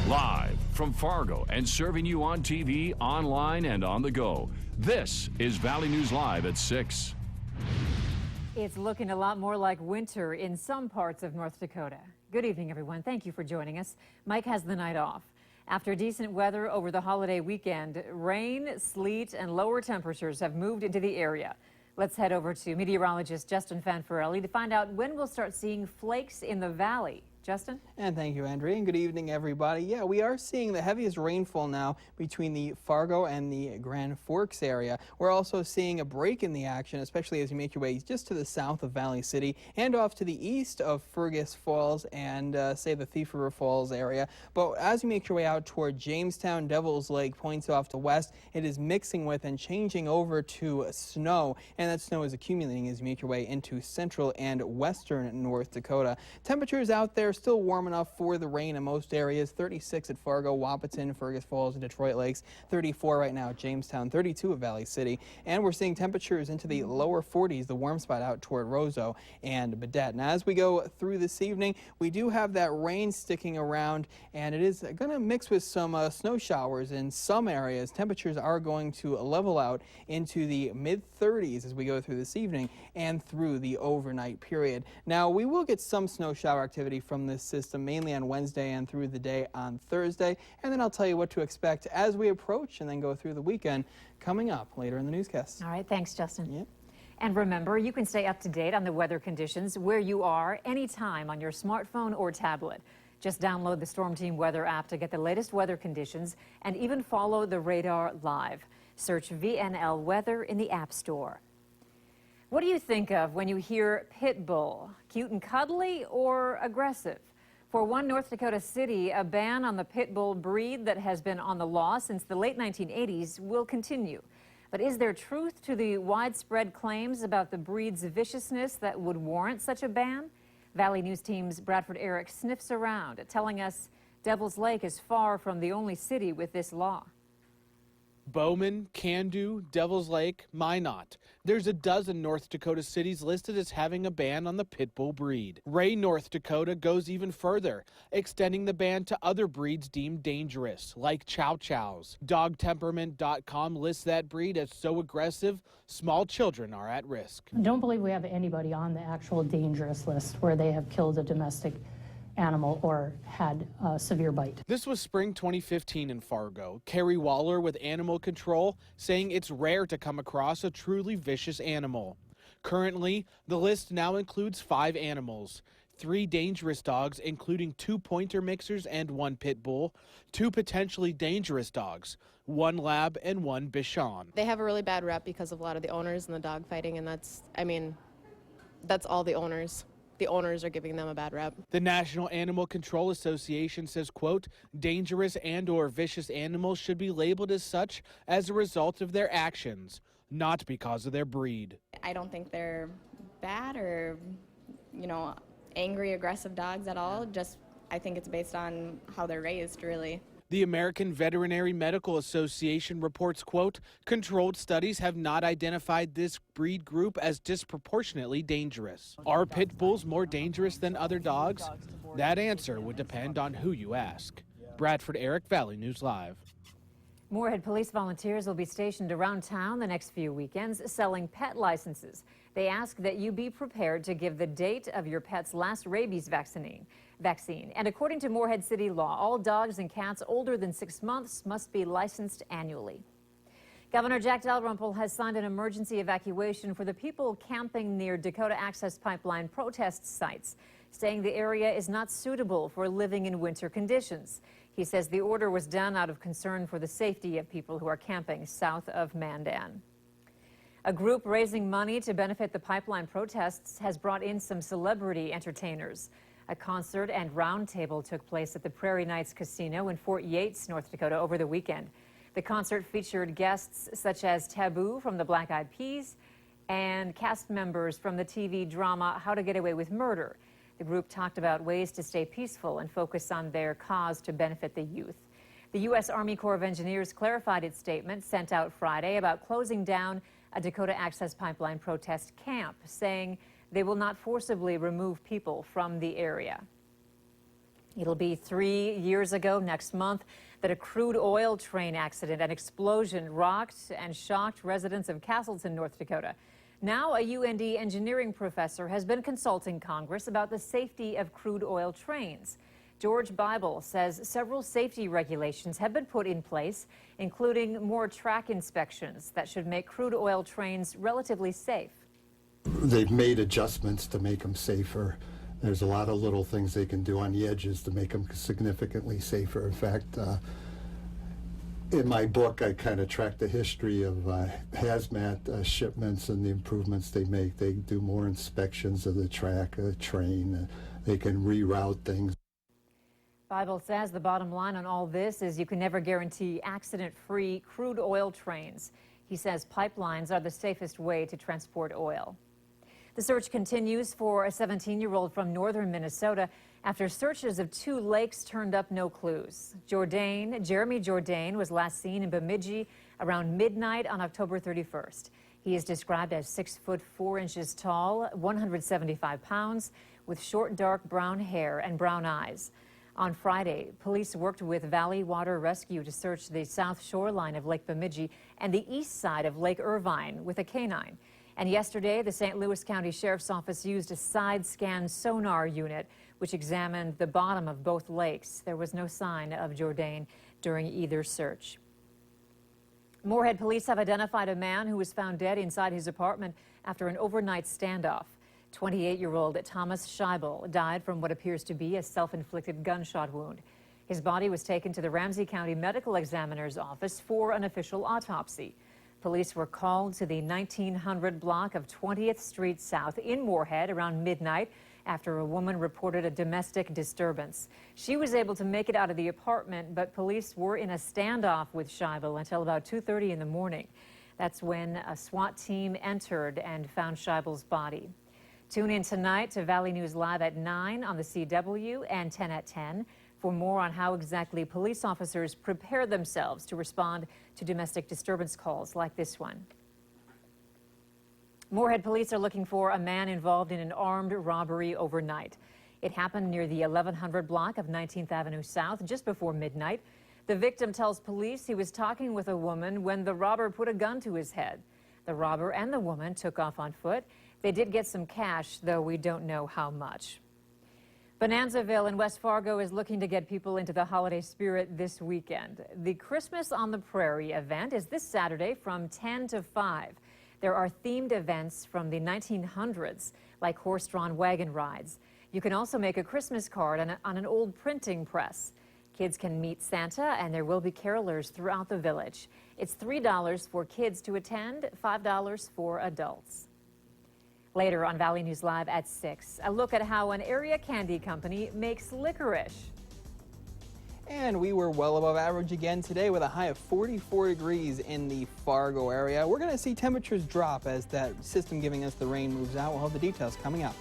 Live from Fargo and serving you on TV, online, and on the go. This is Valley News Live at 6. It's looking a lot more like winter in some parts of North Dakota. Good evening, everyone. Thank you for joining us. Mike has the night off. After decent weather over the holiday weekend, rain, sleet, and lower temperatures have moved into the area. Let's head over to meteorologist Justin Fanfarelli to find out when we'll start seeing flakes in the valley. Justin? And thank you, Andrea, and good evening, everybody. Yeah, we are seeing the heaviest rainfall now between the Fargo and the Grand Forks area. We're also seeing a break in the action, especially as you make your way just to the south of Valley City and off to the east of Fergus Falls and, say, the Thief River Falls area. But as you make your way out toward Jamestown, Devil's Lake points off to west, it is mixing with and changing over to snow, and that snow is accumulating as you make your way into central and western North Dakota. Temperatures out there still warm enough for the rain in most areas. 36 at Fargo, Wahpeton, Fergus Falls, and Detroit Lakes. 34 right now at Jamestown, 32 at Valley City. And we're seeing temperatures into the lower 40s, the warm spot out toward Roseau and Badette. Now, as we go through this evening, we do have that rain sticking around, and it is going to mix with some snow showers in some areas. Temperatures are going to level out into the mid-30s as we go through this evening and through the overnight period. Now, we will get some snow shower activity from this system, mainly on Wednesday and through the day on Thursday. And then I'll tell you what to expect as we approach and then go through the weekend coming up later in the newscast. All right. Thanks, Justin. Yeah. And remember, you can stay up to date on the weather conditions where you are anytime on your smartphone or tablet. Just download the Storm Team Weather app to get the latest weather conditions and even follow the radar live. Search VNL Weather in the App Store. What do you think of when you hear pit bull? Cute and cuddly or aggressive? For one North Dakota city, a ban on the pit bull breed that has been on the law since the late 1980s will continue. But is there truth to the widespread claims about the breed's viciousness that would warrant such a ban? Valley News Team's Bradford Eric sniffs around, telling us Devil's Lake is far from the only city with this law. Bowman, Candu, Devil's Lake, Minot. There's a dozen North Dakota cities listed as having a ban on the pit bull breed. Ray, North Dakota goes even further, extending the ban to other breeds deemed dangerous, like Chow Chows. Dogtemperament.com lists that breed as so aggressive, small children are at risk. I don't believe we have anybody on the actual dangerous list where they have killed a domestic animal or had a severe bite. This was spring 2015 in Fargo. Carrie Waller with Animal Control saying it's rare to come across a truly vicious animal. Currently, the list now includes 5 animals. 3 dangerous dogs, including 2 pointer mixers and 1 pit bull, 2 potentially dangerous dogs, 1 lab and 1 Bichon. They have a really bad rep because of a lot of the owners and the dog fighting, and that's all the owners. The owners are giving them a bad rep. The National Animal Control Association says, quote, dangerous and or vicious animals should be labeled as such as a result of their actions, not because of their breed. I don't think they're bad or, angry, aggressive dogs at all. Just, I think it's based on how they're raised, really. The American Veterinary Medical Association reports, quote, controlled studies have not identified this breed group as disproportionately dangerous. Are pit bulls more dangerous than other dogs? That answer would depend on who you ask. Bradford Eric, Valley News Live. Moorhead police volunteers will be stationed around town the next few weekends selling pet licenses. They ask that you be prepared to give the date of your pet's last rabies vaccine. And according to Moorhead City law, all dogs and cats older than 6 months must be licensed annually. Governor Jack Dalrymple has signed an emergency evacuation for the people camping near Dakota Access Pipeline protest sites, saying the area is not suitable for living in winter conditions. He says the order was done out of concern for the safety of people who are camping south of Mandan. A group raising money to benefit the pipeline protests has brought in some celebrity entertainers. A concert and roundtable took place at the Prairie Nights Casino in Fort Yates, North Dakota over the weekend. The concert featured guests such as Taboo from the Black Eyed Peas and cast members from the TV drama How to Get Away with Murder. The group talked about ways to stay peaceful and focus on their cause to benefit the youth. The U.S. Army Corps of Engineers clarified its statement sent out Friday about closing down a Dakota Access Pipeline protest camp, saying they will not forcibly remove people from the area. It'll be 3 years ago next month that a crude oil train accident and explosion rocked and shocked residents of Castleton, North Dakota. Now, a UND engineering professor has been consulting Congress about the safety of crude oil trains. George Bible says several safety regulations have been put in place, including more track inspections that should make crude oil trains relatively safe. They've made adjustments to make them safer. There's a lot of little things they can do on the edges to make them significantly safer. In fact, in my book, I kind of track the history of hazmat shipments and the improvements they make. They do more inspections of the track, train. They can reroute things. Bible says the bottom line on all this is you can never guarantee accident-free crude oil trains. He says pipelines are the safest way to transport oil. The search continues for a 17-year-old from northern Minnesota after searches of 2 lakes turned up no clues. Jeremy Jourdain was last seen in Bemidji around midnight on October 31st. He is described as 6 foot 4 inches tall, 175 pounds, with short dark brown hair and brown eyes. On Friday, police worked with Valley Water Rescue to search the south shoreline of Lake Bemidji and the east side of Lake Irvine with a canine. And yesterday, the St. Louis County Sheriff's Office used a side-scan sonar unit, which examined the bottom of both lakes. There was no sign of Jourdain during either search. Moorhead police have identified a man who was found dead inside his apartment after an overnight standoff. 28-year-old Thomas Schaible died from what appears to be a self-inflicted gunshot wound. His body was taken to the Ramsey County Medical Examiner's office for an official autopsy. Police were called to the 1900 block of 20th Street South in Moorhead around midnight after a woman reported a domestic disturbance. She was able to make it out of the apartment, but police were in a standoff with Schaible until about 2:30 in the morning. That's when a SWAT team entered and found Scheible's body. Tune in tonight to Valley News Live at 9 on the CW and 10 at 10 for more on how exactly police officers prepare themselves to respond to domestic disturbance calls like this one. Moorhead police are looking for a man involved in an armed robbery overnight. It happened near the 1100 block of 19th Avenue South just before midnight. The victim tells police he was talking with a woman when the robber put a gun to his head. The robber and the woman took off on foot. They did get some cash, though we don't know how much. Bonanzaville in West Fargo is looking to get people into the holiday spirit this weekend. The Christmas on the Prairie event is this Saturday from 10 to 5. There are themed events from the 1900s, like horse-drawn wagon rides. You can also make a Christmas card on an old printing press. Kids can meet Santa, and there will be carolers throughout the village. It's $3 for kids to attend, $5 for adults. Later on Valley News Live at 6, a look at how an area candy company makes licorice. And we were well above average again today with a high of 44 degrees in the Fargo area. We're going to see temperatures drop as that system giving us the rain moves out. We'll have the details coming up.